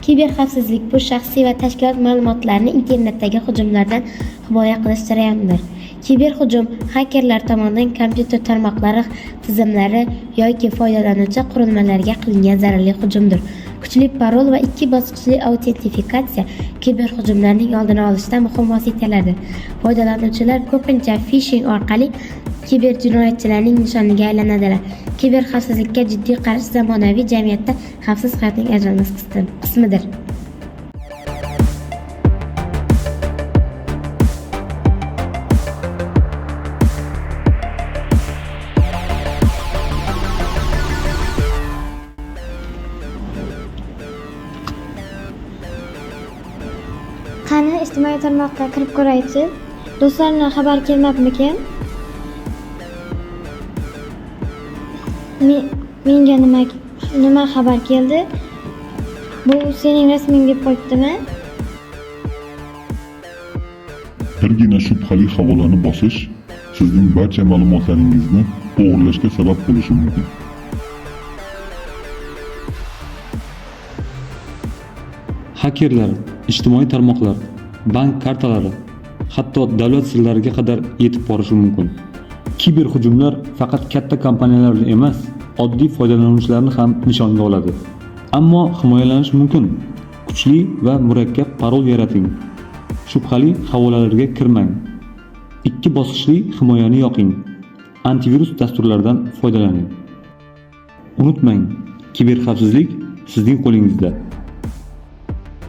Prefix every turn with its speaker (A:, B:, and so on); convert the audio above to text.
A: Kiberxavfsizlik bu shaxsiy va tashkilot ma'lumotlarini internetdagi hujumlardan himoya qilish jarayonidir. Kiberhujum xakerlar tomonidan kompyuter tarmoqlari, tizimlari yoki foydalanuvchi qurilmalarga qilingan zararli hujumdir. Kuchli parol va ikki bosqichli autentifikatsiya kiberhujumlarning oldini olishda muhim vositalardir. Foydalanuvchilar ko'pincha phishing orqali kiberjinoyatchilarning nishoniga aylanadilar. Kiberxavfsizlikka jiddiy qarash zamonaviy jamiyatda xavfsiz hayotning ajralmas qismidir.
B: Qani ijtimoiy tarmoqqa kirib ko'raychi. Do'stlardan xabar kelmabmikan? Menga nima xabar keldi? Bu sening rasming deb qo'yibdimi?
C: Birgina shubhali havolani bosish sizning barcha ma'lumotlaringizni o'g'irlashga sabab bo'lishi mumkin.
D: Hakerlar, ijtimoiy tarmoqlar, bank kartalari, hatto davlat sirlariga qadar yetib borishi mumkin. Kiberhujumlar faqat katta kompaniyalarni emas, oddiy foydalanuvchilarni ham nishonga oladi. Ammo himoyalanish mumkin. Kuchli va murakkab parol yarating. Shubhali havolalarga kirmang. Ikki bosqichli himoyani yoqing. Antivirus dasturlaridan foydalaning. Unutmang, kiberxavfsizlik sizning qo'lingizda.